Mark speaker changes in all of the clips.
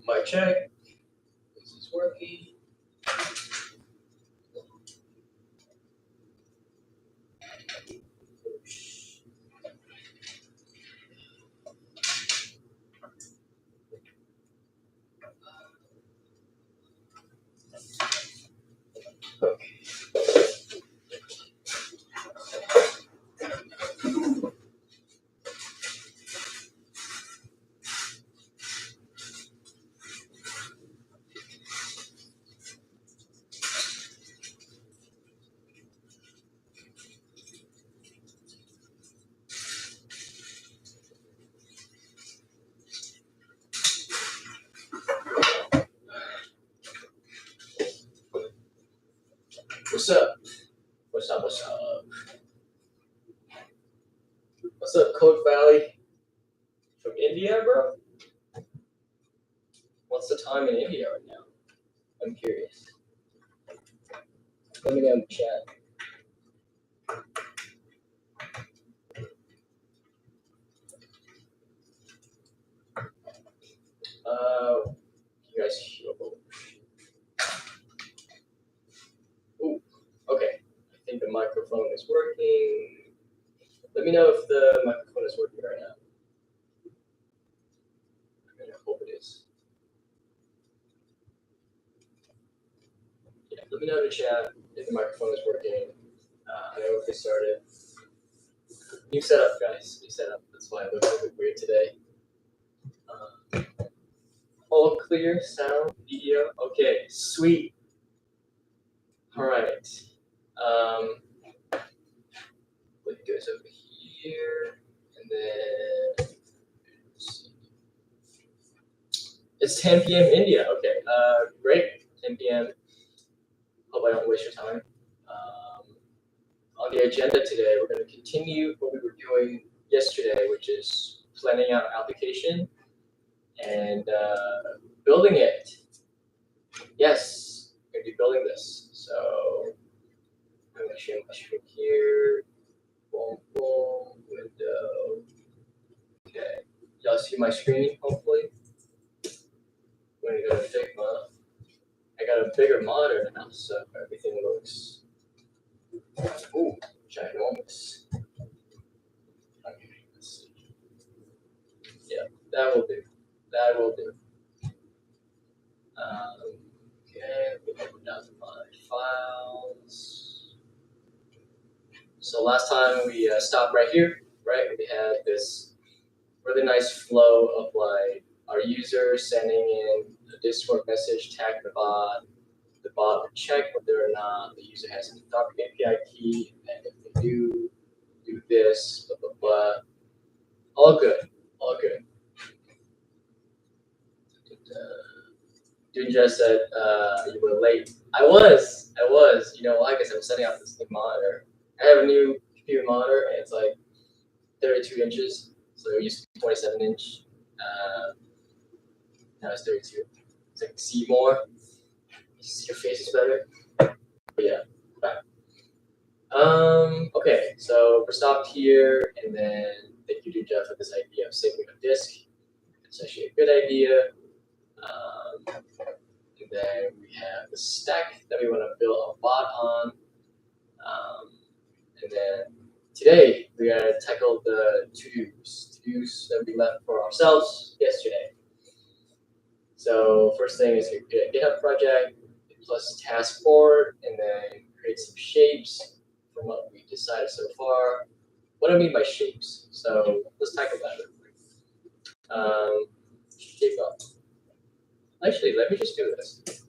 Speaker 1: Mic check. This is working. Okay. What's up? What's up? What's up? What's up, Code Valley? From India, bro? What's the time in India right now? I'm curious. Let me know in the chat. You guys hear? Ooh, okay. I think the microphone is working. Let me know if the microphone is working right now. I hope it is. Yeah, let me know in the chat if the microphone is working. I know if they started. New setup, guys. New setup. That's why it looks a bit weird today. All clear, sound, video. Okay, sweet. All right. It goes over here, and then it's 10 p.m. India. Okay. Great. 10 p.m. Hope I don't waste your time. On the agenda today, we're going to continue what we were doing yesterday, which is planning out our application and building it. Yes, I'm going to be building this. So I'm going to share my screen here. Boom, boom, window. Okay, y'all see my screen, hopefully? I'm going to go to Figma. I got a bigger monitor now, so everything looks ooh, ginormous. Okay, let's see. Yeah, that will do. That will do. Okay, we open down to my files. So last time we stopped right here, right? We had this really nice flow of like our user sending in a Discord message, tag the bot would check whether or not the user has an Docker API key, and if they do this, blah, blah, blah. All good, all good. Dude just said you were late. I was. You know why? Because I'm setting up this new monitor. I have a new computer monitor, and it's like 32 inches. So it used to be 27 inch. Now it's 32. It's like see more. See your face is better. But yeah. Back. Okay, so we're stopped here, and then thank you to Jeff for this idea of saving a disk. It's actually a good idea. And then we have the stack that we want to build a bot on. And then today we are going to tackle the to-dos that we left for ourselves yesterday. So first thing is create a GitHub project plus task board, and then create some shapes from what we decided so far. What do I mean by shapes? So let's tackle that real quick. Shape up. Actually, let me just do this.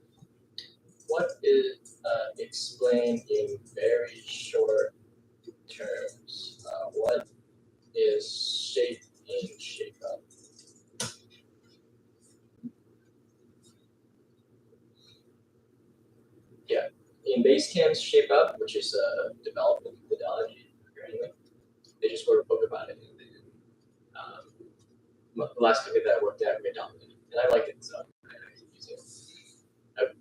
Speaker 1: What is explained in very short terms? What is shape in ShapeUp? Yeah, in Basecamp's ShapeUp, which is a development methodology, apparently, they just wrote a book about it. And then, the last ticket that I worked at, we adopted it, and I liked it, so I keep using it.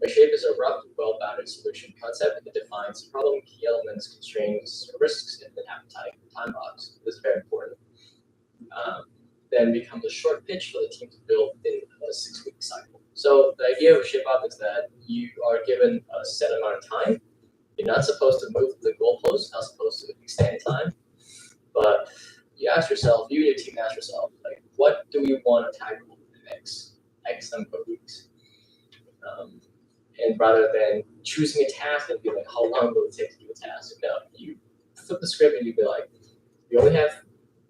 Speaker 1: A shape is a rough, well-bounded solution concept that defines problem, key elements, constraints, risks, and then have a time box. This is very important. Then becomes a short pitch for the team to build in a 6-week cycle. So the idea of ship up is that you are given a set amount of time. You're not supposed to move the goalpost, not supposed to extend time. But you ask yourself, you and your team ask yourself, like, what do we want to tackle in the next X number of weeks? And rather than choosing a task and be like, how long will it take to do a task? No, you flip the script and you be like, we only have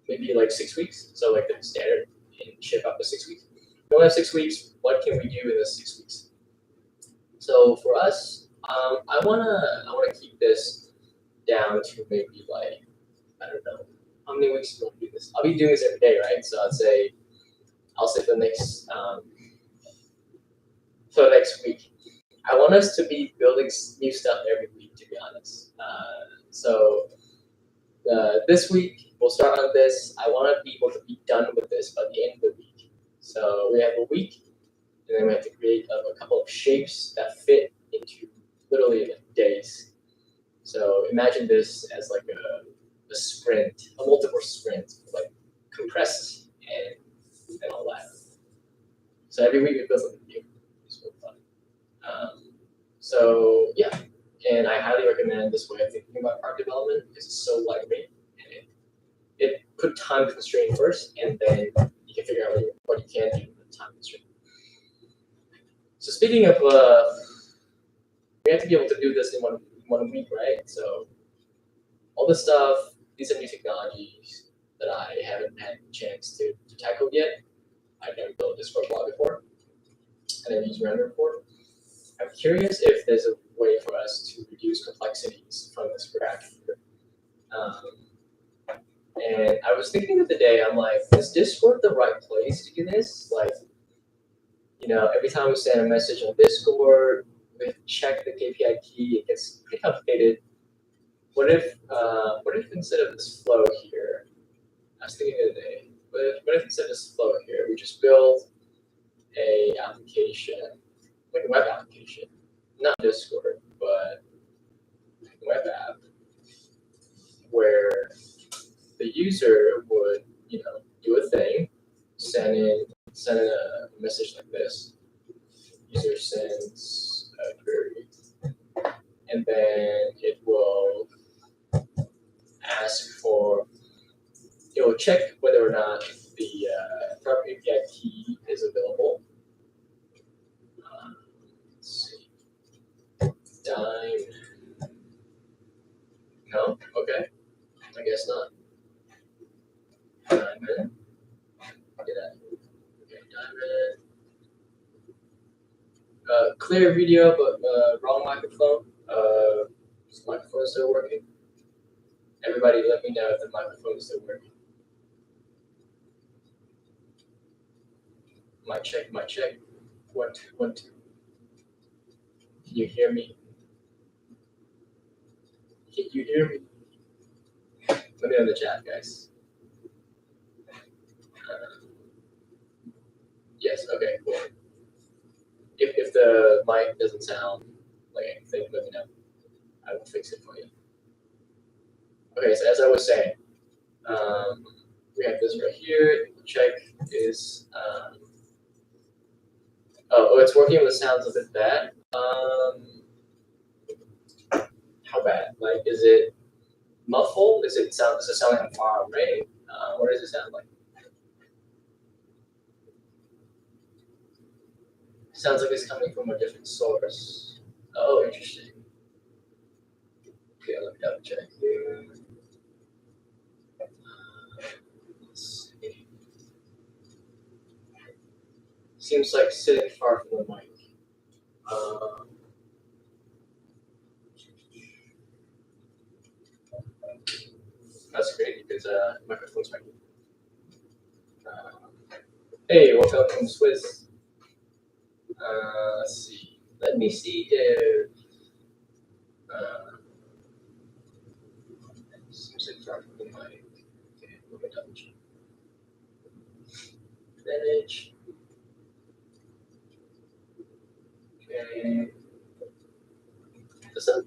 Speaker 1: maybe like 6 weeks. So like the standard in ship up to 6 weeks. We only have 6 weeks. What can we do in those 6 weeks? So for us, I wanna keep this down to maybe like, I don't know, how many weeks do we do this? I'll be doing this every day, right? So I'll say for the next week. I want us to be building new stuff every week, to be honest. So this week we'll start on this. I want to be able to be done with this by the end of the week. So we have a week, and then we have to create a couple of shapes that fit into literally like days. So imagine this as like a sprint, a multiple sprint, like compressed and all that. So every week we build something new. It's really fun. So yeah, and I highly recommend this way of thinking about product development because it's so lightweight and it put time constraint first, and then you can figure out what you can do with time constraint. So speaking of, we have to be able to do this in one week, right? So all this stuff, these are new technologies that I haven't had a chance to tackle yet. I've never built a Discord blog before. I never used Render before. I'm curious if there's a way for us to reduce complexities from this graph here. And I was thinking the other day, I'm like, is Discord the right place to do this? Like, every time we send a message on Discord, we check the KPI key, it gets pretty complicated. What if instead of this flow here, I was thinking the other day, what if instead of this flow here, we just build a application, like a web application, not Discord, but a web app, where the user would, do a thing, send in a message like this. User sends a query, and then it will it will check whether or not the proper API key is available. Let's see. Dime. No? Okay. I guess not. Diamond. Get that. Okay, Diamond. Clear video, but wrong microphone. Is the microphone still working? Everybody let me know if the microphone is still working. Mic check, mic check. 1, 2, 1, 2. Can you hear me? Can you hear me? Let me know in the chat, guys. Yes, okay, cool. If the mic doesn't sound like anything, let me know. I will fix it for you. Okay, so as I was saying, we have this right here. Check is, it's working with the sounds a bit bad. How bad? Like, is it muffled? Does it sound like I'm far away? What does it sound like? Sounds like it's coming from a different source. Oh, interesting. Okay, let me double check here. Let's see. Seems like sitting far from the mic. That's great because microphone's working. Hey, welcome, Swiss. Let's see. Let me see if. Seems like far from the mic. Okay, let me double check. Manage. Okay.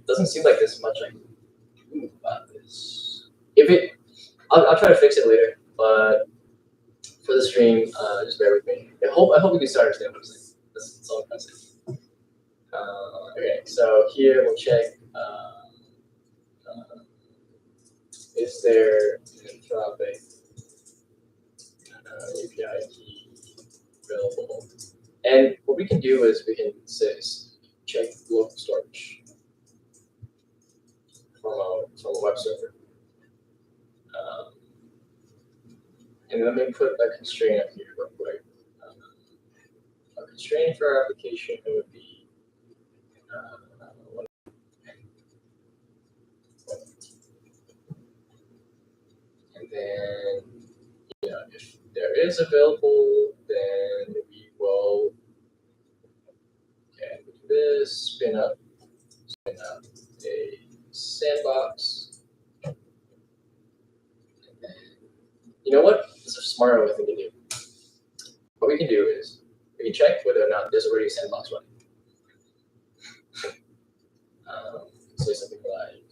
Speaker 1: Doesn't seem like there's much I can do about this. I'll try to fix it later, but for the stream, just bear with me. I hope you can start understanding what I'm saying. That's all I'm Okay, so here we'll check. Is there an Anthropic API key available? And what we can do is we can say, check local storage from a web server. And let me put a constraint up here real quick. A constraint for our application would be and then if there is available, then we will do this, spin up a sandbox. You know what? This is a smarter thing to do. What we can do is we can check whether or not there's already a sandbox running. Say something like,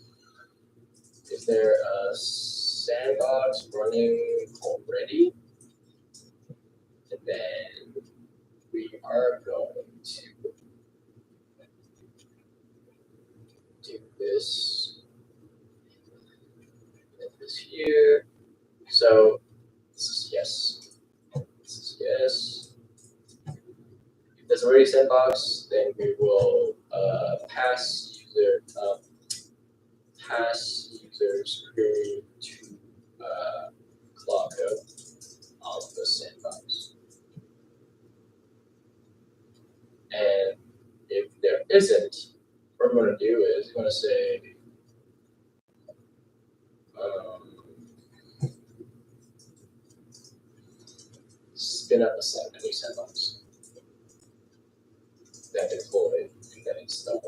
Speaker 1: is there a sandbox running already? And then we are going to do this and this here. So this is yes. This is yes. If there's already a sandbox, then we will pass user's query to Claude of the sandbox. And if there isn't, what we're going to do is we're going to say spin up a new sandbox. Then deploy and then install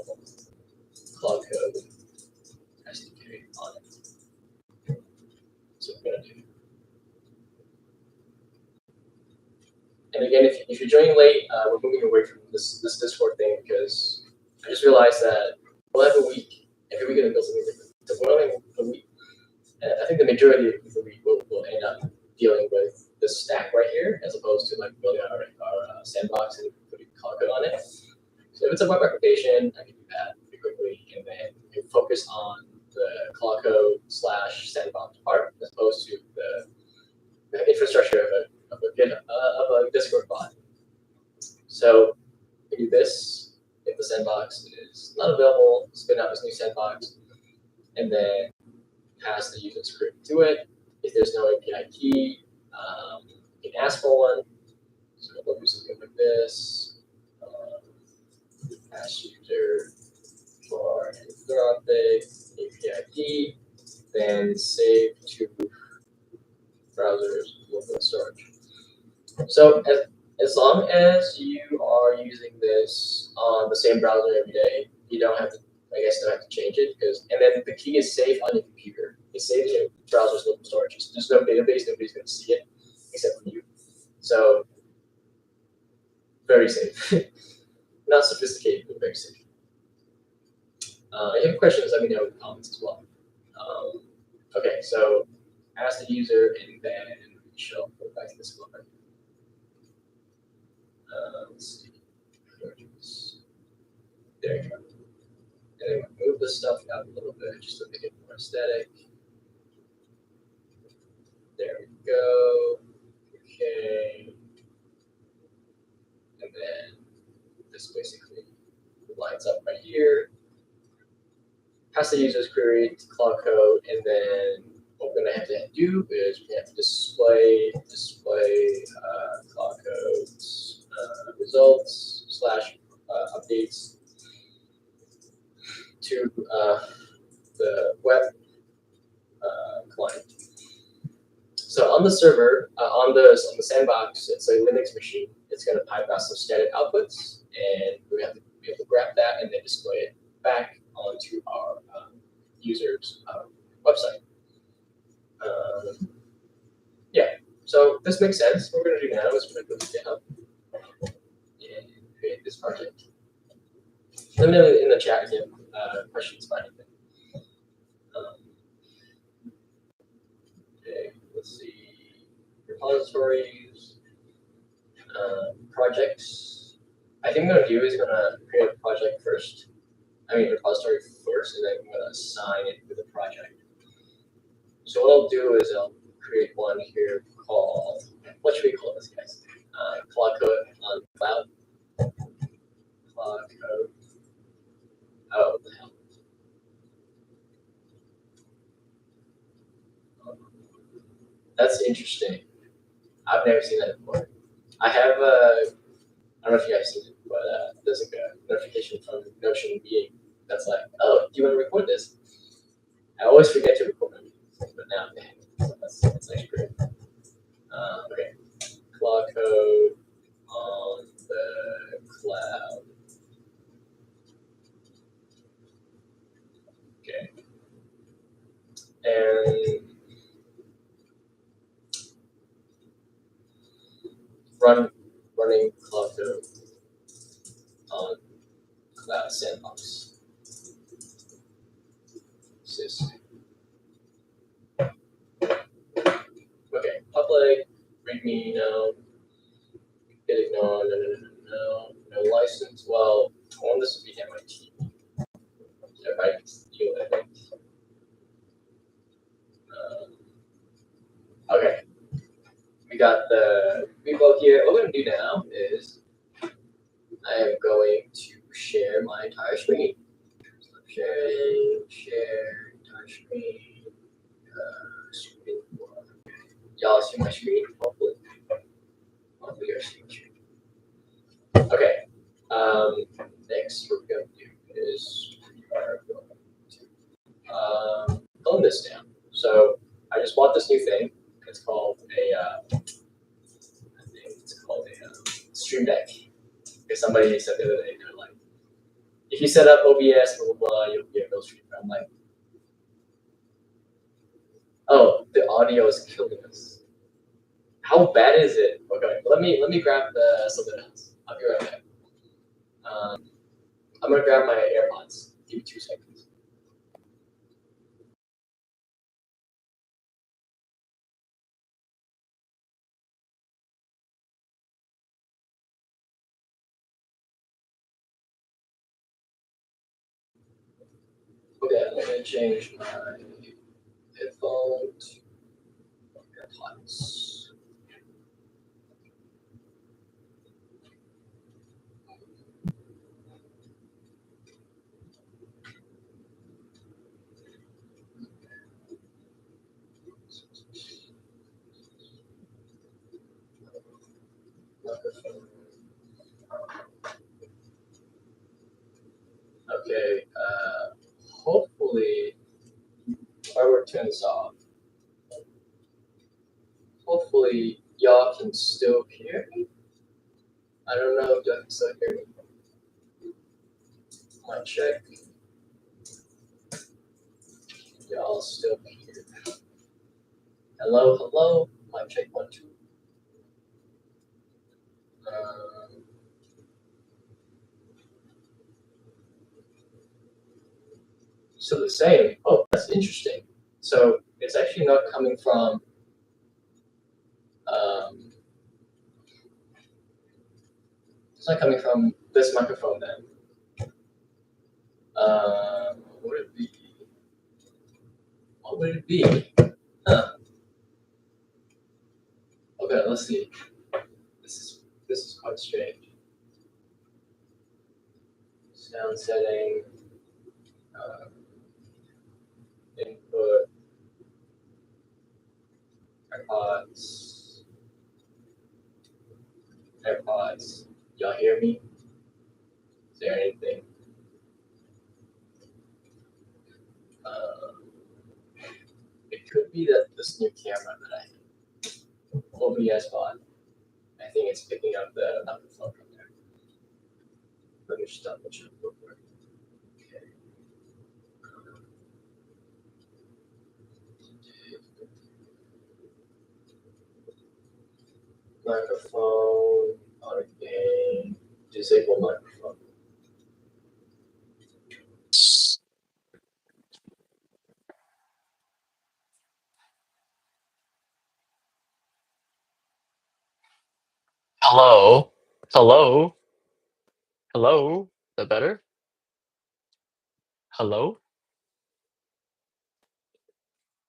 Speaker 1: Claude Code SDK on it. So we're going to do. And again, if you're joining late, we're moving away from this Discord thing because I just realized that we'll have a week. Every week we're going to build something different. So we're only a week. And I think the majority of the week will end up dealing with this stack right here, as opposed to like building our sandbox and putting Claude Code on it. So if it's a web application, I can do that pretty quickly, and then we focus on the Claude Code / sandbox part, as opposed to the infrastructure of a Discord bot. So we do this. If the sandbox is not available, spin out this new sandbox, and then pass the user script to it. If there's no API key, you can ask for one. So we'll do something like this. Pass user for Anthropic API key, then save to browser's local storage. So as long as you are using this on the same browser every day, you don't have to, don't have to change it and then the key is saved on your computer. It saves your browser's local storage. So there's no database, nobody's going to see it except for you. So very safe. Not sophisticated, but very safe. If you have questions, let me know in the comments as well. Okay, so ask the user, and then we shall go back to this one. Let's see. There you go. And then move this stuff out a little bit just to make it more aesthetic. There we go. Okay. And then this basically lines up right here. Pass the user's query to Claude Code, and then what we're going to have to do is we have to display Claude Code's results / updates to the web client. So on the server, on the sandbox, it's a Linux machine. It's going to pipe out some static outputs, and we have to be able to grab that and then display it back onto our user's website. Yeah, so this makes sense. What we're going to do now is we're going to go to GitHub and create this project. Let me know in the chat if you have questions about anything. Okay, let's see. Repositories, projects. I think what I'm gonna do is gonna create a project first. I mean, a repository first, and then I'm gonna assign it with a project. So what I'll do is I'll create one here called, what should we call this, guys? Cloud code on cloud. Cloud code. Oh, what the hell. That's interesting. I've never seen that before. I have I don't know if you guys seen it, but there's like a notification from Notion being that's like, oh, do you want to record this? I always forget to record them, but now that's actually great. Okay, cloud code on the cloud. Okay, and running cloud code on cloud sandbox. Sys. Okay, public, readme, no. Getting no license. Well, I want this to be MIT. Everybody can steal it, I think. Okay, we got the repo here. What we're gonna do now is I am going to share my entire screen. Share entire screen. Screen one. Y'all see my screen? Hopefully you're seeing my screen. Okay. Next what we're gonna do is we are going to clone this down. So I just bought this new thing. It's called I think it's called a Stream Deck. Because somebody said the other day, they're like, if you set up OBS, blah, blah, blah, you'll get no stream. I'm like, oh, the audio is killing us. How bad is it? Okay, let me grab something else. I'll be right back. I'm gonna grab my AirPods. Give me 2 seconds. Okay, I'm gonna change my headphones to AirPods. Okay, hopefully, if I were to turn this off, hopefully y'all can still hear me. I don't know if y'all can still hear me. Might check. Y'all still hear me. Hello, hello. Might check 1, 2. So the same. Oh, that's interesting. So it's actually not coming from. It's not coming from this microphone then. What would it be? What would it be? Huh. Okay, let's see. This is quite strange. Sound setting. Input. AirPods. AirPods. Y'all hear me? Is there anything? It could be that this new camera that I OBS bought. I think it's picking up the microphone from there. Let me just double check real quick. Okay. Microphone on again. Disable microphone. Hello. Hello. Hello? Is that better? Hello?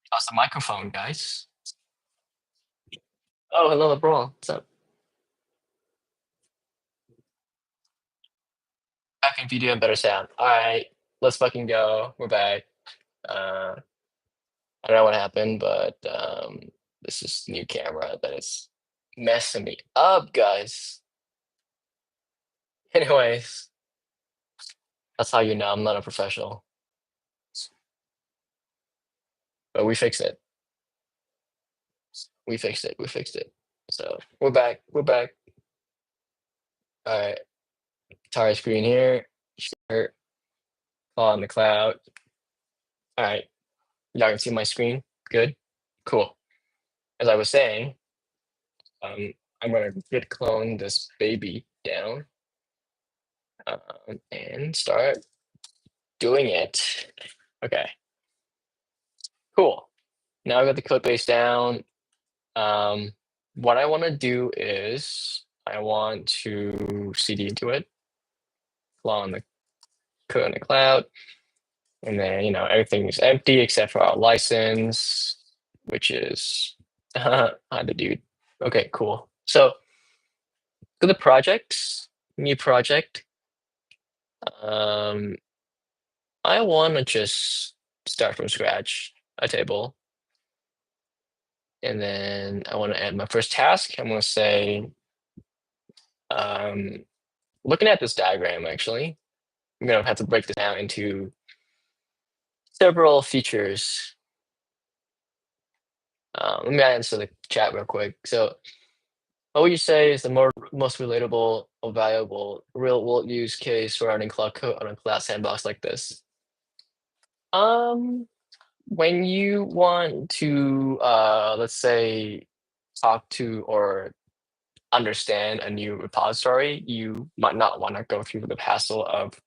Speaker 1: How's the microphone, guys? Oh, hello, LeBron. What's up? Back in video and better sound. All right, let's fucking go. We're back. I don't know what happened, but this is new camera that is messing me up, guys. Anyways, that's how you know I'm not a professional. But we fixed it. We fixed it. We fixed it. So we're back. We're back. All right. Entire screen here. Share. On the cloud. All right. Y'all can see my screen. Good. Cool. As I was saying, I'm gonna git clone this baby down and start doing it. Okay. Cool. Now I got the code base down. What I want to do is I want to CD into it, clone the code in the cloud, and then everything is empty except for our license, which is the dude. Okay, cool. So go to projects, new project. I want to just start from scratch, a table. And then I want to add my first task. I'm going to say, looking at this diagram, actually, I'm going to have to break this down into several features. Let me answer the chat real quick. So what would you say is the most relatable or valuable real-world use case for running Cloud Code on a cloud sandbox like this? When you want to, let's say, talk to or understand a new repository, you might not want to go through the hassle of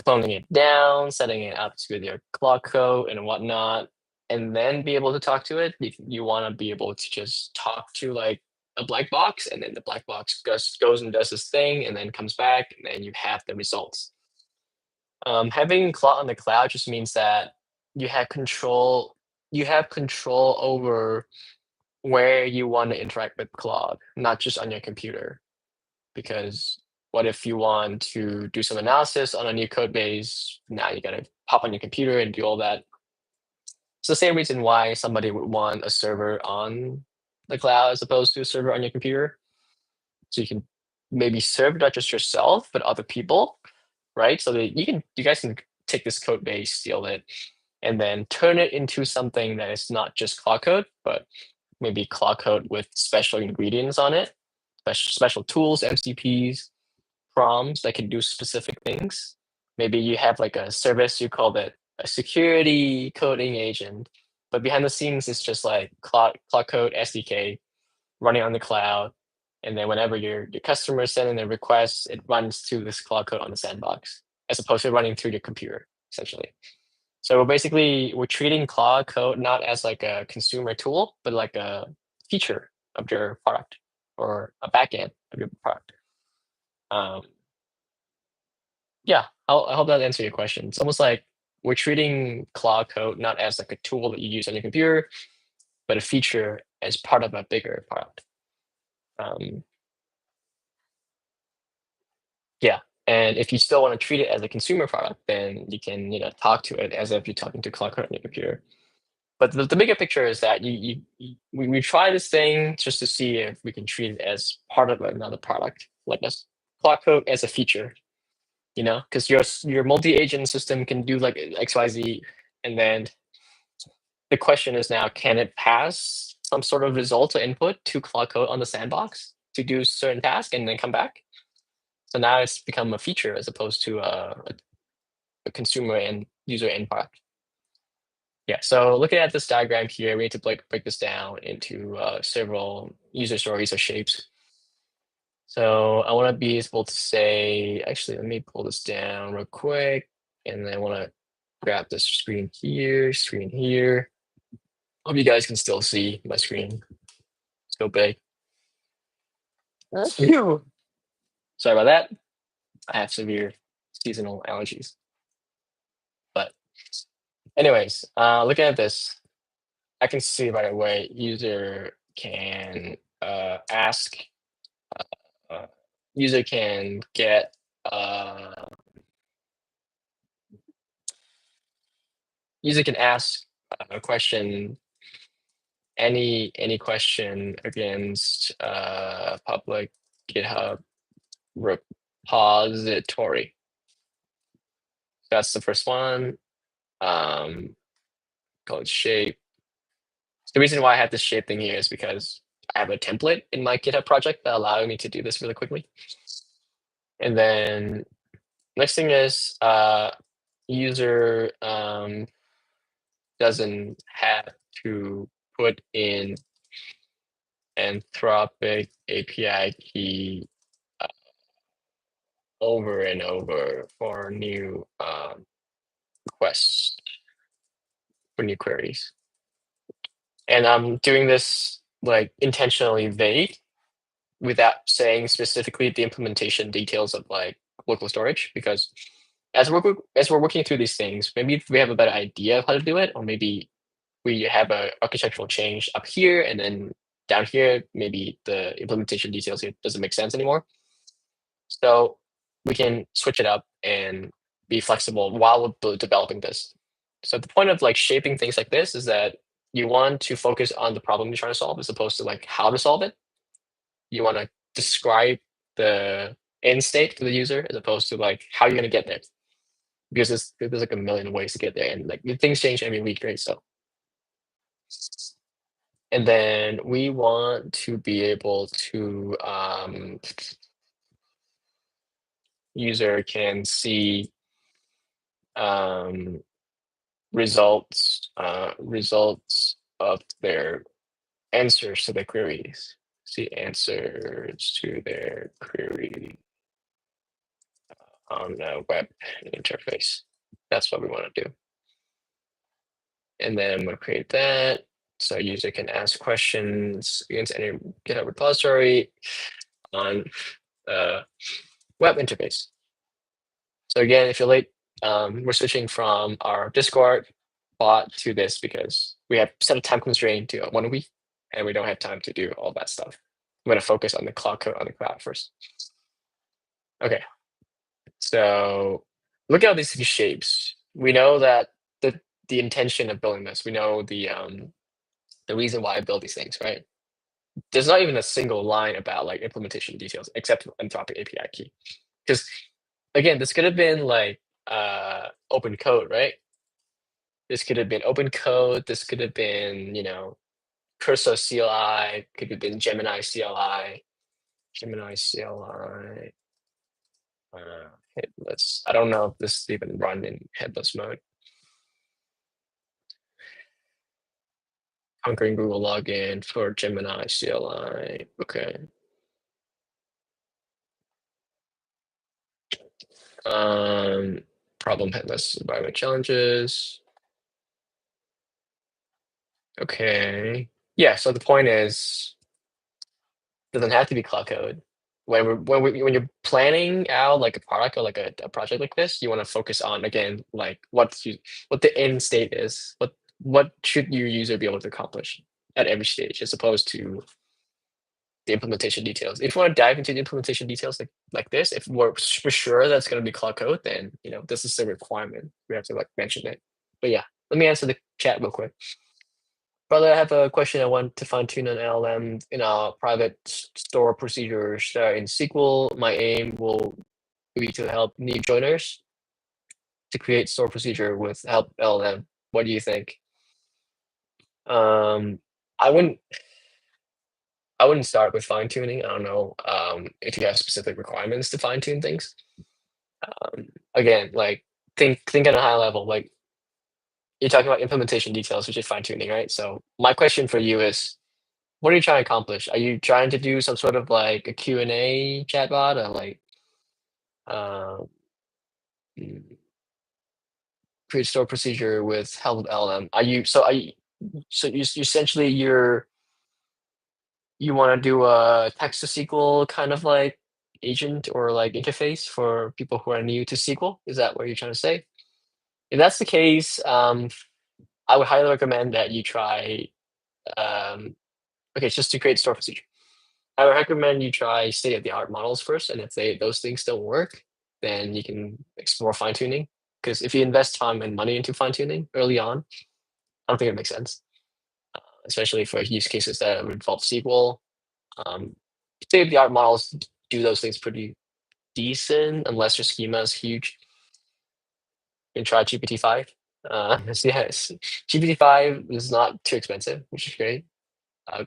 Speaker 1: cloning it down, setting it up with your Cloud Code and whatnot, and then be able to talk to it. You want to be able to just talk to like a black box, and then the black box goes and does this thing, and then comes back, and then you have the results. Having Claude on the cloud just means that you have control. You have control over where you want to interact with Claude, not just on your computer. Because what if you want to do some analysis on a new code base? Now you gotta hop on your computer and do all that. It's the same reason why somebody would want a server on the cloud as opposed to a server on your computer. So you can maybe serve not just yourself, but other people, right? So that you guys can take this code base, steal it, and then turn it into something that is not just Claude Code, but maybe Claude Code with special ingredients on it, special tools, MCPs, prompts that can do specific things. Maybe you have like a service, you call it a security coding agent, but behind the scenes, it's just like Claude Code SDK running on the cloud. And then whenever your customer is sending a request, it runs to this Claude Code on the sandbox, as opposed to running through your computer, essentially. So basically, we're treating Claude Code not as like a consumer tool, but like a feature of your product or a backend of your product. Yeah, I hope that answered your question. It's almost like we're treating Claude Code not as like a tool that you use on your computer, but a feature as part of a bigger product. Yeah, and if you still want to treat it as a consumer product, then you can talk to it as if you're talking to Claude Code on your computer. But the bigger picture is that we try this thing just to see if we can treat it as part of another product, like this Claude Code as a feature. Because your multi-agent system can do like XYZ, and then the question is now, can it pass some sort of result or input to Claude Code on the sandbox to do certain task and then come back? So now it's become a feature as opposed to a consumer and user end product. Yeah, so looking at this diagram here, we need to break this down into several user stories or shapes. So I want to be able to say, actually, let me pull this down real quick, and then I want to grab this screen here. Hope you guys can still see my screen. It's so big. Sorry about that. I have severe seasonal allergies. But anyways, looking at this, I can see right away user can ask uh, user can get user can ask a question any question against public GitHub repository. That's the first one. Called shape. The reason why I have this shape thing here is because I have a template in my GitHub project that allows me to do this really quickly. And then next thing is user doesn't have to put in Anthropic API key over and over for new requests, for new queries. And I'm doing this like intentionally vague without saying specifically the implementation details of like local storage, because as we're working through these things, maybe we have a better idea of how to do it, or maybe we have a architectural change up here and then down here, maybe the implementation details here doesn't make sense anymore. So we can switch it up and be flexible while we're developing this. So the point of like shaping things like this is that you want to focus on the problem you're trying to solve as opposed to like how to solve it. You want to describe the end state to the user as opposed to like how you're going to get there, because there's like a million ways to get there, and like things change every week, right? So, and then we want to be able to user can see results of their answers to the queries. See answers to their query on the web interface. That's what we want to do. And then I'm going to create that. So a user can ask questions against any GitHub repository on the web interface. So again, if you're late, we're switching from our Discord bot to this because we have set a time constraint to 1 week, and we don't have time to do all that stuff. I'm going to focus on the cloud code on the cloud first. Okay, so look at all these shapes. We know that the intention of building this. We know the reason why I build these things, right? There's not even a single line about like implementation details except Anthropic API key. Because again, this could have been like open code, right? This could have been open code. This could have been, you know, Cursor CLI, could have been Gemini CLI, headless. I don't know if this is even run in headless mode. Conquering Google login for Gemini CLI. Okay. Problem headless environment challenges. Okay. Yeah. So the point is, doesn't have to be cloud code. When you're planning out like a product or like a project like this, you want to focus on again like what the end state is. What should your user be able to accomplish at every stage, as opposed to the implementation details. If you want to dive into the implementation details like this, if we're for sure that's going to be cloud code, then you know this is the requirement. We have to like mention it. But yeah, let me answer the chat real quick. Brother, I have a question. I want to fine tune an LLM in our private store procedures in SQL. My aim will be to help new joiners to create store procedure with help LLM. What do you think? I wouldn't start with fine tuning. I don't know if you have specific requirements to fine tune things. Again, like think at a high level. Like you're talking about implementation details, which is fine tuning, right? So my question for you is, what are you trying to accomplish? Are you trying to do some sort of like a Q&A chatbot, or like mm, create store procedure with help of LM? Are you essentially you want to do a text to SQL kind of like
Speaker 2: agent or like interface for people who are new to SQL. Is that what you're trying to say? If that's the case, I would highly recommend that you try. Um, okay, just to create store procedure. I would recommend you try state-of-the-art models first, and if those things don't work, then you can explore fine tuning. Because if you invest time and money into fine tuning early on, I don't think it makes sense, especially for use cases that would involve SQL. Um, State-of-the-art models do those things pretty decent, unless your schema is huge. You can try GPT-5. Yes, GPT-5 is not too expensive, which is great.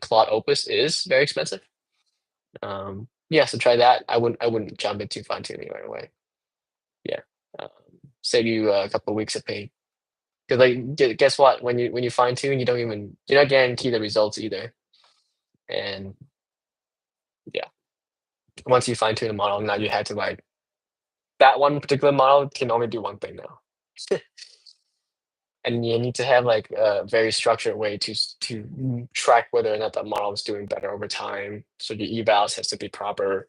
Speaker 2: Claude Opus is very expensive. Yeah, so try that. I wouldn't jump into fine tuning right away. Yeah, um, save you a couple of weeks of pain. Because like, guess what? When you fine tune, you're not guaranteed the results either. And yeah, once you fine tune a model, now you had to like that one particular model can only do one thing now. And you need to have like a very structured way to track whether or not that model is doing better over time. So your evals has to be proper.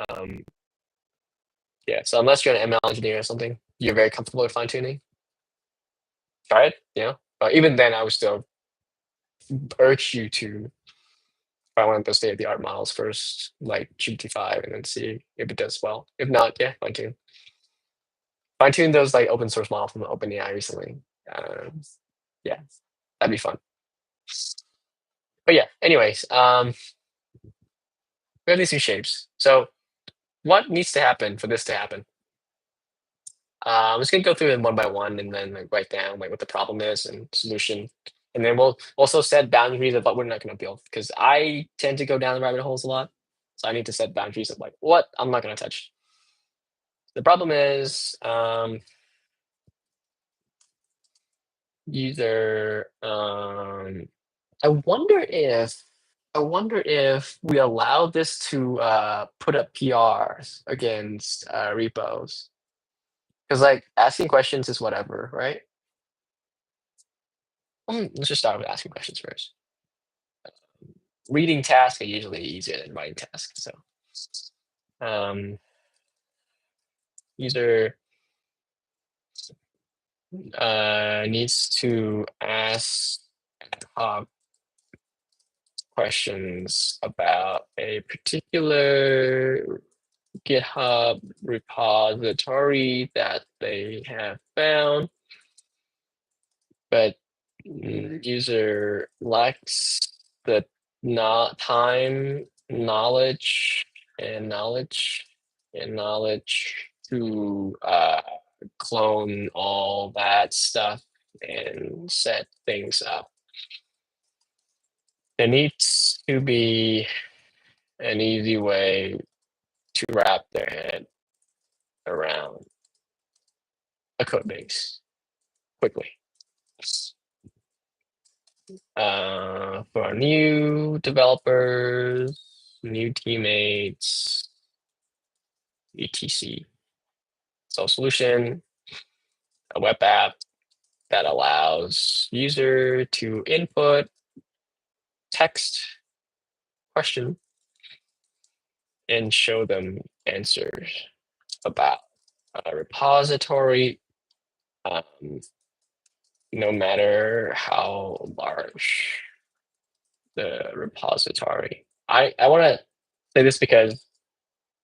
Speaker 2: Um, yeah. So unless you're an ML engineer or something, you're very comfortable with fine tuning. Try it. But even then, I would still urge you to try one of the state of the art models first, like GPT-5, and then see if it does well. If not, yeah, fine tune. Fine tune those like open source model from OpenAI recently. Yeah, that'd be fun. But yeah, anyways, we have these two shapes. So what needs to happen for this to happen? I'm just gonna go through them one by one and then like write down like what the problem is and solution. And then we'll also set boundaries of what we're not gonna build because I tend to go down the rabbit holes a lot. So I need to set boundaries of like what I'm not gonna touch. The problem is user I wonder if we allow this to put up PRs against repos. Because like asking questions is whatever, right? Let's just start with asking questions first. Reading tasks are usually easier than writing tasks. So user needs to ask ad hoc questions about a particular GitHub repository that they have found, but user lacks the not time, knowledge to clone all that stuff and set things up. There needs to be an easy way to wrap their head around a code base quickly. For new developers, new teammates, etc. So solution, a web app that allows user to input text question and show them answers about a repository, no matter how large the repository. I want to say this because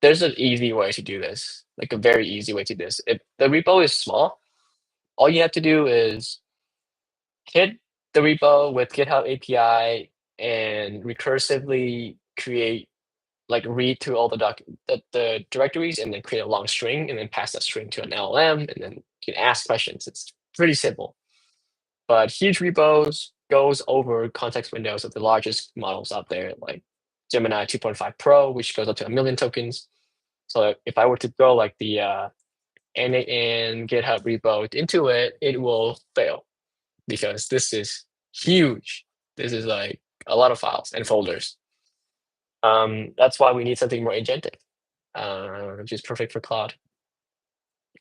Speaker 2: there's an easy way to do this, like a very easy way to do this. If the repo is small, all you have to do is hit the repo with GitHub API and recursively create, like read through all the directories and then create a long string and then pass that string to an LLM and then you can ask questions. It's pretty simple. But huge repos goes over context windows of the largest models out there, like Gemini 2.5 Pro, which goes up to 1 million tokens. So if I were to throw like the N8N GitHub repo into it, it will fail because this is huge. This is like a lot of files and folders. That's why we need something more agentic, which is perfect for Claude.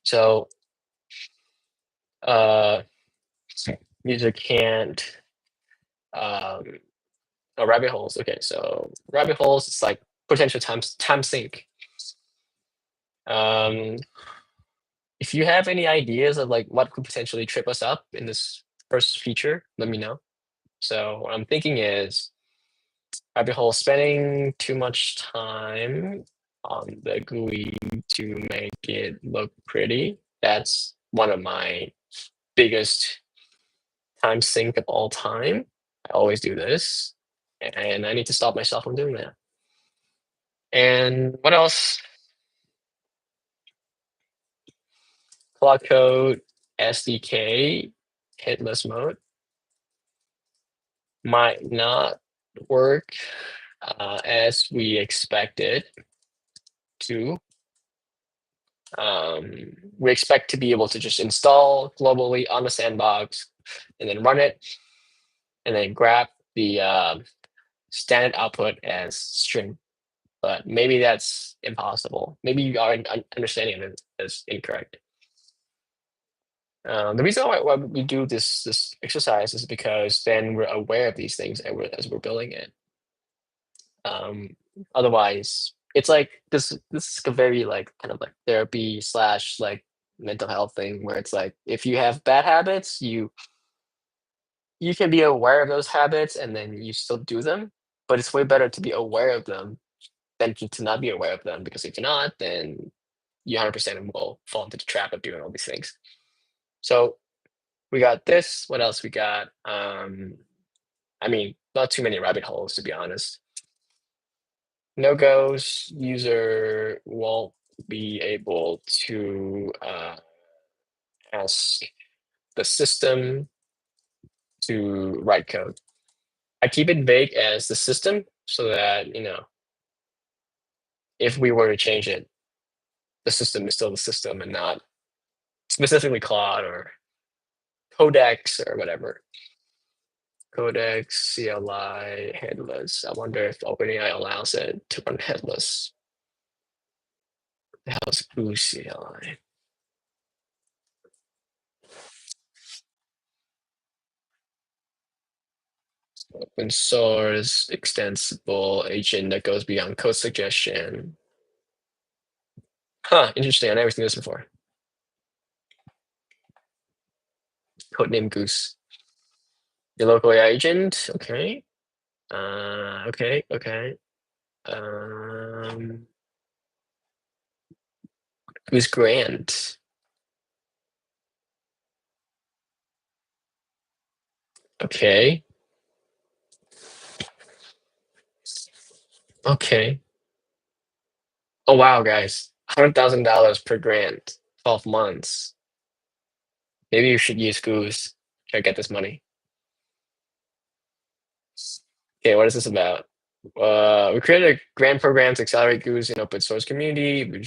Speaker 2: So user can't rabbit holes. Okay, so rabbit holes is like potential time sink. Um, if you have any ideas of like what could potentially trip us up in this first feature, let me know. So what I'm thinking is rabbit hole spending too much time on the GUI to make it look pretty. That's one of my biggest time sink of all time. I always do this, and I need to stop myself from doing that. And what else? Cloud Code SDK headless mode might not work as we expected to. We expect to be able to just install globally on the sandbox and then run it and then grab the standard output as string. But maybe that's impossible. Maybe our understanding of it is incorrect. The reason why we do this exercise is because then we're aware of these things as we're building it. Otherwise, it's like this is a very like kind of like therapy slash like mental health thing where it's like if you have bad habits, you can be aware of those habits and then you still do them. But it's way better to be aware of them than to not be aware of them because if you're not, then you 100% will fall into the trap of doing all these things. So we got this. What else we got? I mean, not too many rabbit holes to be honest. No goes user won't be able to ask the system to write code. I keep it vague as the system so that if we were to change it, the system is still the system and not specifically Claude or Codex or whatever. Codex, CLI, headless. I wonder if OpenAI allows it to run headless. The hell's Glue CLI? Open source, extensible agent that goes beyond code suggestion. Huh, interesting. I never seen this before. Codename Goose. Your local AI agent. Okay. Okay. Goose Grant. Okay. Okay. Oh wow, guys. $100,000 per grant, 12 months. Maybe you should use Goose to get this money. Okay, what is this about? We created a grant program to accelerate Goose in open source community. We're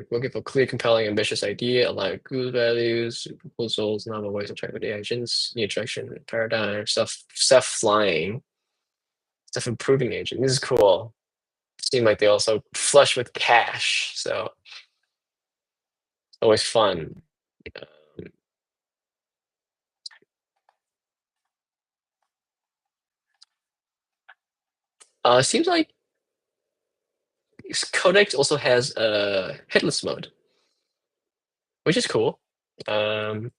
Speaker 2: looking for clear, compelling, ambitious idea, align with Goose values, proposals, novel ways to track with the agents, new direction, paradigm, stuff flying, stuff improving agent. This is cool. Seem like they also flush with cash, so always fun. Seems like Codex also has a headless mode, which is cool. Headless.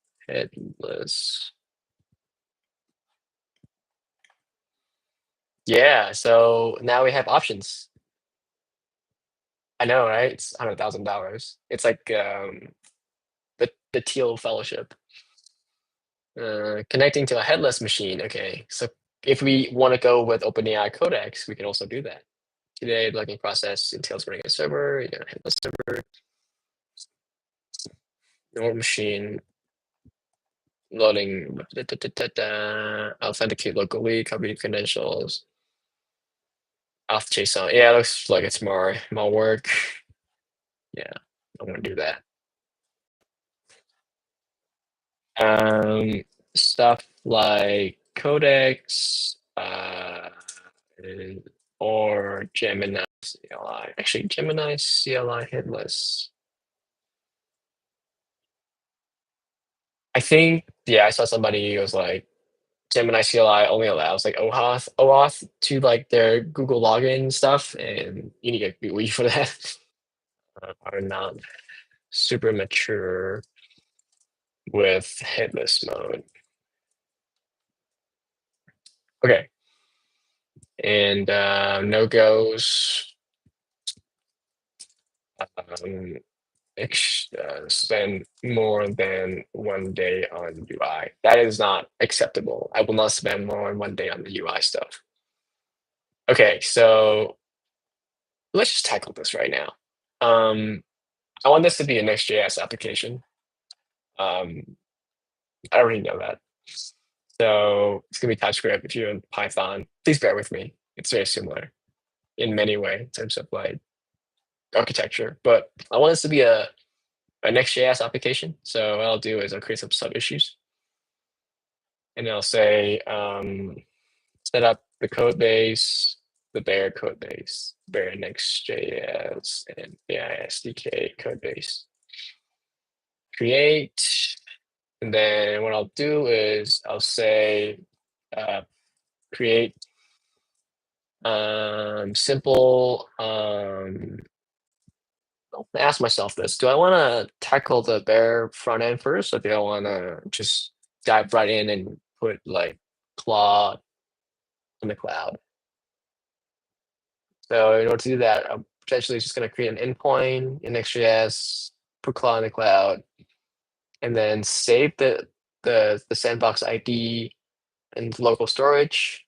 Speaker 2: Yeah, so now we have options. I know, right? It's $100,000. It's like the Teal Fellowship. Connecting to a headless machine. Okay, so if we want to go with OpenAI Codex, we can also do that. Today, the logging process entails running a server, headless server, normal machine, loading, authenticate locally, copy credentials, auth JSON. Yeah, it looks like it's more work. Yeah, I'm gonna do that. Stuff like Codex, or Gemini CLI. Actually, Gemini CLI headless. I think, yeah, I saw somebody who was like, Gemini CLI only allows like OAuth to like their Google login stuff, and you need a GUI for that. are not super mature with headless mode. Okay. And no goes. Um, spend more than 1 day on UI. That is not acceptable. I will not spend more than 1 day on the UI stuff. Okay, so let's just tackle this right now. I want this to be a Next.js application. I already know that. So it's gonna be TypeScript. If you're in Python, please bear with me. It's very similar in many ways in terms of like architecture, but I want this to be a Next.js application. So what I'll do is I'll create some sub issues, and I'll say set up the code base, the bare code base, bare Next.js, and AI SDK code base. Create, and then what I'll do is I'll say create simple. Ask myself this: do I want to tackle the bare front end first, or do I want to just dive right in and put like Claude in the cloud? So in order to do that, I'm potentially just going to create an endpoint in Next.js, put Claude in the cloud, and then save the sandbox ID and local storage.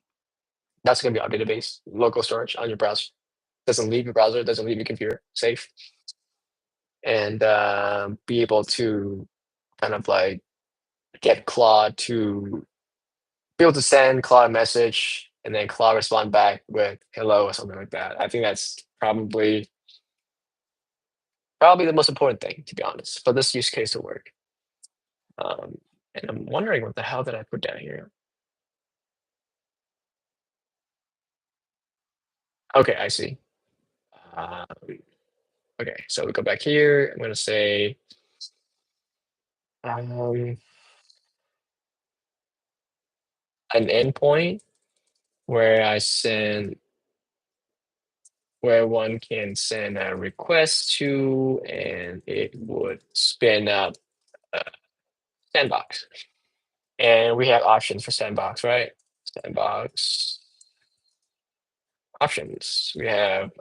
Speaker 2: That's going to be our database, local storage on your browser. Doesn't leave your browser, doesn't leave your computer, safe. And be able to kind of like get Claude to be able to send Claude a message and then Claude respond back with hello or something like that. I think that's probably the most important thing, to be honest, for this use case to work. And I'm wondering what the hell did I put down here? Okay, I see. Um, okay, so we go back here. I'm going to say an endpoint where I send where one can send a request to, and it would spin up a sandbox. And we have options for sandbox, right? Sandbox options. We have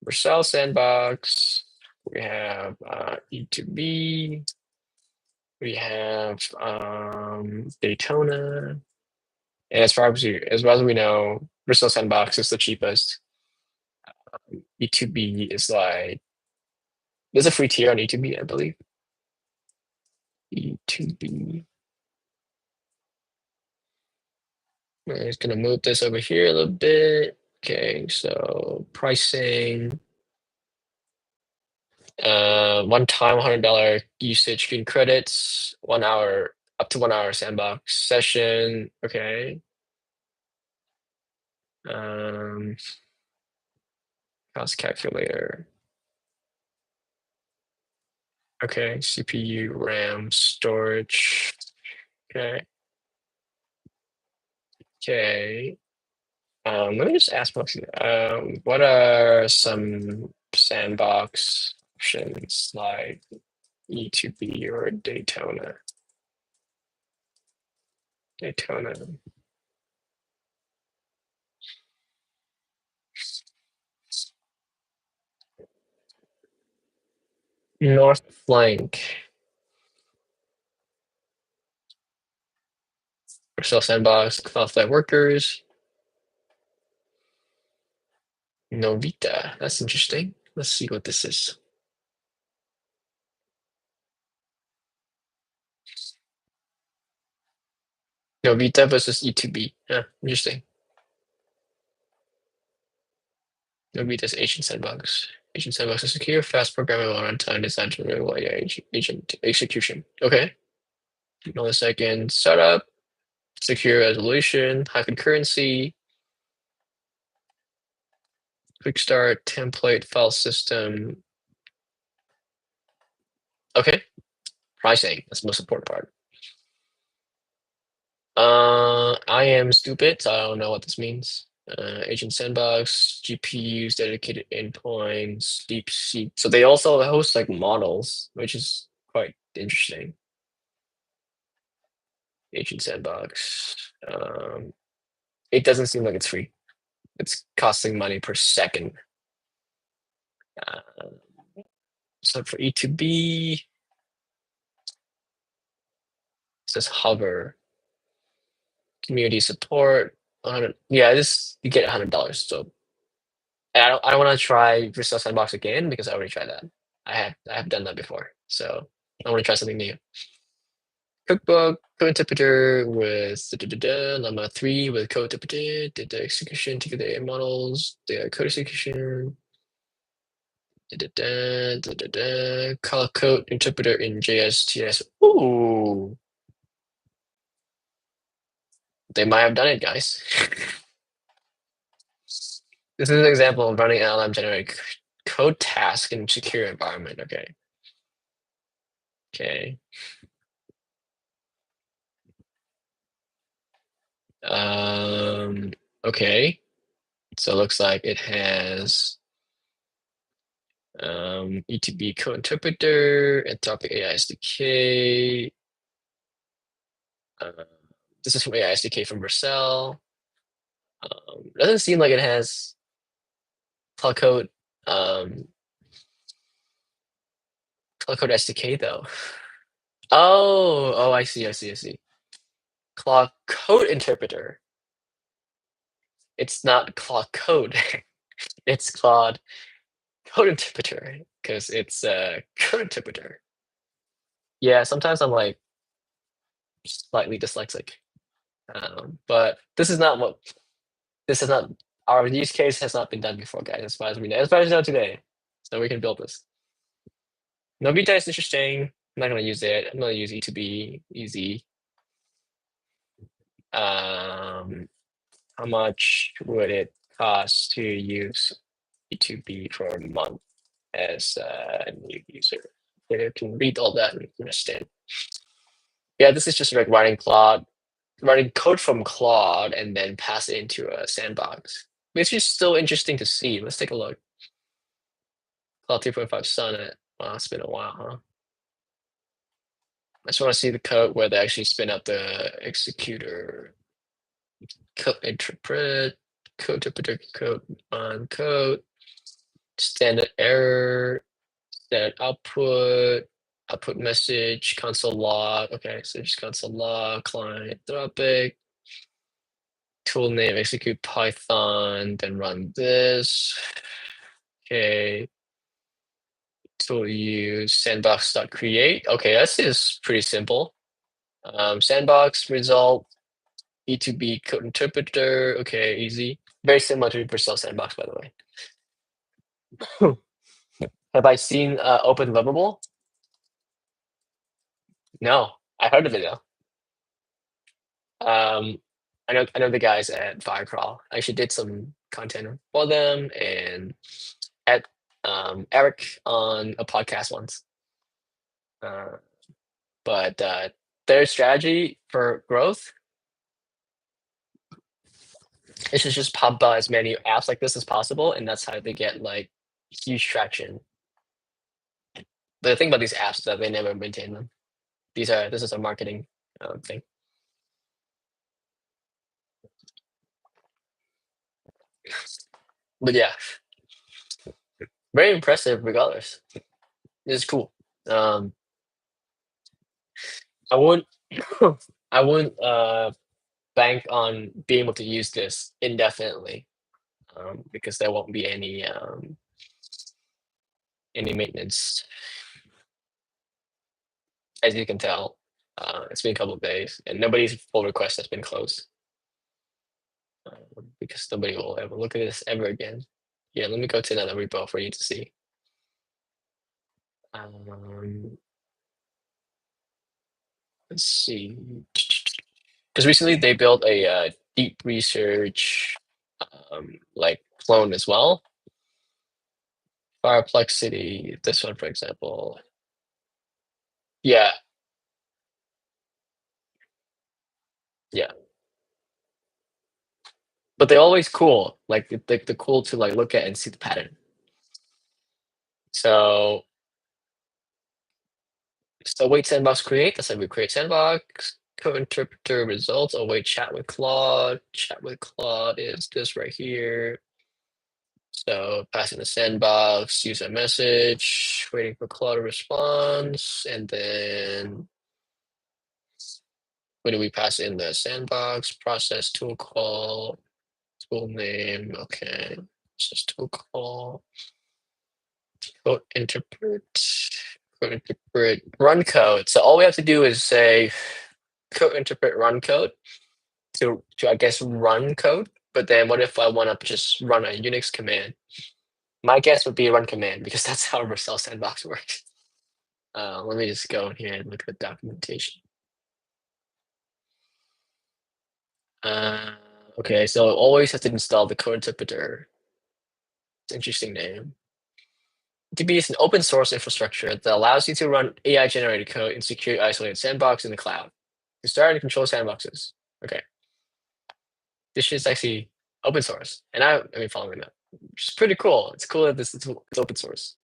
Speaker 2: Vercel sandbox. We have E2B. We have Daytona. And as far as we know, Vercel sandbox is the cheapest. E2B is like there's a free tier on E2B, I believe. E2B. I'm just gonna move this over here a little bit. Okay, so pricing. One time $100 usage green credits, 1 hour up to 1 hour sandbox session. Okay. Um, cost calculator. Okay, CPU, RAM, storage. Okay. Okay. Let me just ask what are some sandbox options like E2B or Daytona? Daytona. North Flank. Vercel Sandbox, Cloudflare Workers. Novita. That's interesting. Let's see what this is. Novita versus E2B. Yeah, interesting. Novita's Agent Sandbox. Agent Sandbox is secure, fast programmable runtime designed to enable AI agent execution. Okay. Millisecond startup, secure resolution, high concurrency, quick start, template, file system. Okay. Pricing. That's the most important part. I am stupid, so I don't know what this means. Agent Sandbox, GPUs, dedicated endpoints, DeepSeek. So they also host like models, which is quite interesting. Agent Sandbox. It doesn't seem like it's free. It's costing money per second. So for E2B, it says Hover. Community support. 100. Yeah, this you get $100. So and I don't want to try Crystal Sandbox again because I already tried that. I have done that before. So I want to try something new. Cookbook, code interpreter with Llama 3 with code interpreter, data execution, to get the models, the code execution, color code interpreter in JSTS. Ooh, they might have done it, guys. This is an example of running LLM generated code task in secure environment. Okay. Okay. Okay. So it looks like it has E2B code interpreter, Anthropic AI SDK. This is from AI SDK from Vercel. Doesn't seem like it has Cloud Code, Cloud Code SDK though. Oh, I see. Cloud Code interpreter. It's not Claude Code. It's Claude Code interpreter because it's a code interpreter. Yeah, sometimes I'm like slightly dyslexic. But this is not our use case has not been done before, guys, as far as we know. As far as we know today. So we can build this. Nobita is interesting. I'm not gonna use it. I'm gonna use E2B easy. How much would it cost to use E2B for a month as a new user? You can read all that and understand. Yeah, this is just like writing code from Claude and then pass it into a sandbox. Which is still interesting to see. Let's take a look. Claude 3.5 Sonnet. Wow, it's been a while, huh? I just want to see the code where they actually spin up the executor. Code interpret, code interpreter, code on code, standard error, standard output message, console log. Okay, so just console log, client Anthropic, tool name, execute Python, then run this. Okay. Tool use sandbox.create. Okay, this is pretty simple. Sandbox result, E2B code interpreter. Okay, easy. Very similar to Vercel Sandbox, by the way. Have I seen Open Livable? No, I heard of it though. I know the guys at Firecrawl. I actually did some content for them and had Eric on a podcast once. But their strategy for growth is to just pump out as many apps like this as possible, and that's how they get like huge traction. The thing about these apps is that they never maintain them. This is a marketing thing. But yeah, very impressive regardless. This is cool. I won't I won't bank on being able to use this indefinitely because there won't be any maintenance. As you can tell, it's been a couple of days and nobody's pull request has been closed because nobody will ever look at this ever again. Yeah, let me go to another repo for you to see. Let's see. Because recently they built a deep research like clone as well. Fireplex this one for example. Yeah, yeah. but they're always cool. Like they're cool to like look at and see the pattern. So await sandbox create. That's how we create sandbox. Code interpreter results. Await chat with Claude. Chat with Claude is this right here. So passing the sandbox, use a message, waiting for Claude response, and then when do we pass in the sandbox? Process tool call, tool name. Okay, process tool call. Code interpret. Code interpret. Run code. So all we have to do is say code interpret run code to I guess run code. But then what if I want to just run a Unix command? My guess would be run command because that's how Vercel Sandbox works. Let me just go in here and look at the documentation. Okay, so always have to install the code interpreter. It's an interesting name. DB is an open source infrastructure that allows you to run AI generated code in secure isolated sandbox in the cloud. You start and control sandboxes. Okay. This is actually open source. And I mean following that. Which is pretty cool. It's cool that it's open source.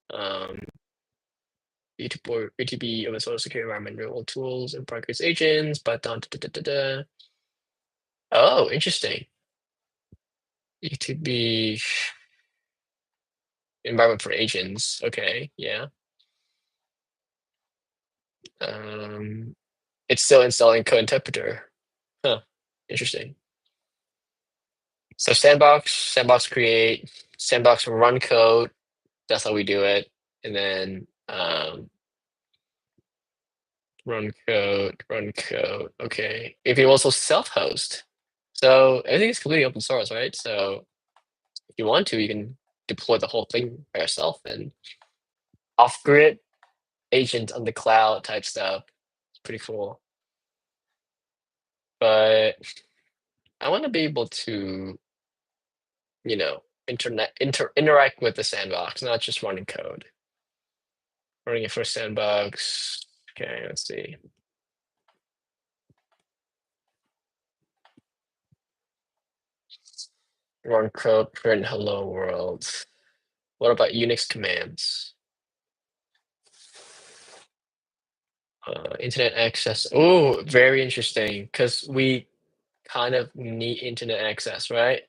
Speaker 2: B2B open source secure environment real tools and progress agents, Python. Oh, interesting. B2B environment for agents. Okay, yeah. It's still installing code interpreter. Huh. Interesting. So sandbox create, sandbox run code. That's how we do it. And then run code. Okay. If you also self-host. So everything is completely open source, right? So if you want to, you can deploy the whole thing by yourself and off-grid agent on the cloud type stuff. It's pretty cool. But I want to be able to, interact with the sandbox, not just running code. Running it for sandbox. Okay, let's see. Run code, print hello world. What about Unix commands? Internet access. Oh, very interesting. Because we kind of need internet access, right?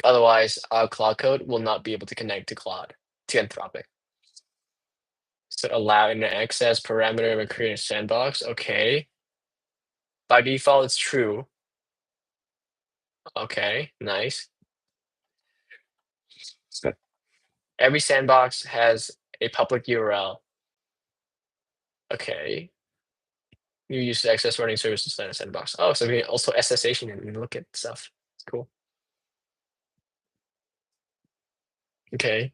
Speaker 2: Otherwise, our Claude code will not be able to connect to Anthropic. So allow internet access parameter of create a sandbox. Okay. By default, it's true. Okay, nice. Every sandbox has a public URL. Okay. You use to access running services inside a sandbox. Oh, so we can also SSH and look at stuff. It's cool. Okay.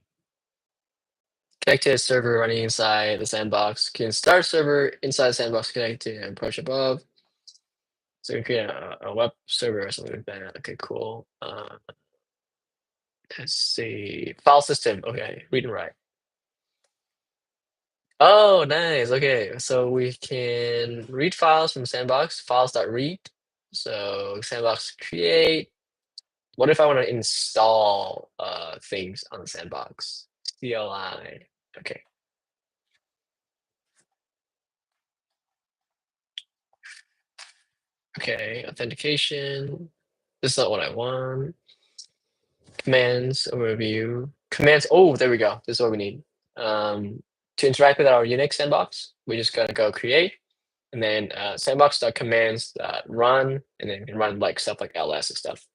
Speaker 2: Connect to a server running inside the sandbox. Can start server inside the sandbox, connect to and approach above. So you can create a web server or something like that. Okay, cool. Let's see. File system. Okay, read and write. Oh, nice. Okay, so we can read files from sandbox, files.read. So sandbox create. What if I want to install things on the sandbox? CLI. Okay. Okay, authentication. This is not what I want. Commands overview. Commands. Oh, there we go. This is what we need. To interact with our Unix sandbox, we just gotta go create, and then sandbox.commands.run, and then you can run like stuff like ls and stuff.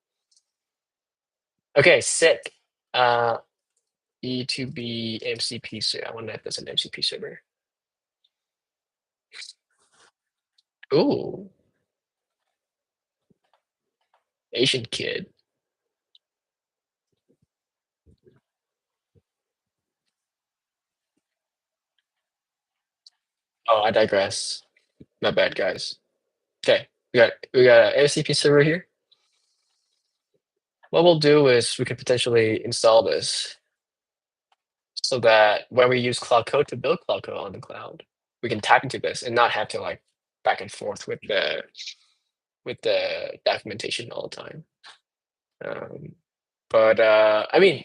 Speaker 2: Okay, sick. E2B MCP server. I wonder if there's an MCP server. Ooh. Asian kid. Oh, I digress. My bad, guys. Okay, we got an MCP server here. What we'll do is we could potentially install this so that when we use Cloud Code to build Cloud Code on the cloud, we can tap into this and not have to like back and forth with the documentation all the time. But I mean,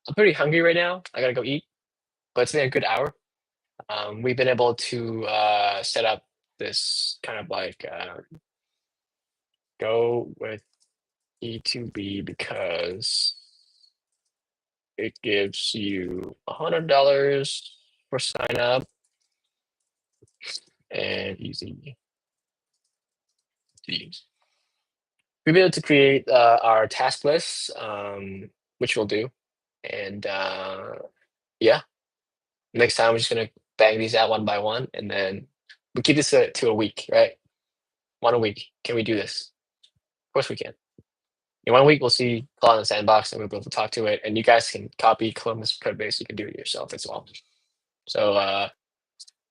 Speaker 2: I'm pretty hungry right now. I gotta go eat. But it's been a good hour. We've been able to set up this kind of like go with E2B because it gives you $100 for sign up and easy to use. We'll be able to create our task list, which we'll do. And yeah, next time we're just gonna bang these out one by one, and then we keep this to a week, right? One a week. Can we do this? Of course we can. In 1 week, we'll see Claw in the Sandbox, and we'll be able to talk to it. And you guys can copy Columbus code base. You can do it yourself as well. So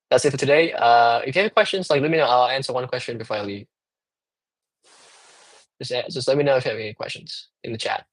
Speaker 2: that's it for today. If you have questions, like let me know. I'll answer one question before I leave. Just let me know if you have any questions in the chat.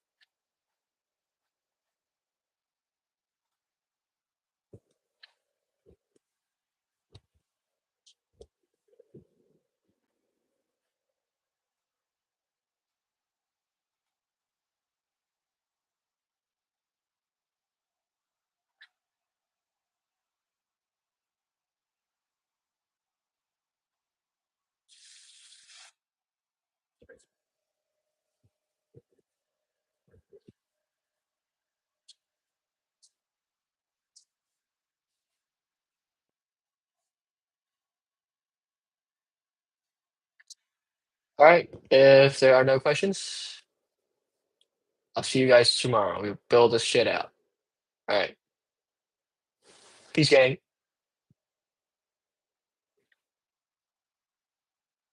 Speaker 2: All right. If there are no questions, I'll see you guys tomorrow. We'll build this shit out. All right. Peace, gang.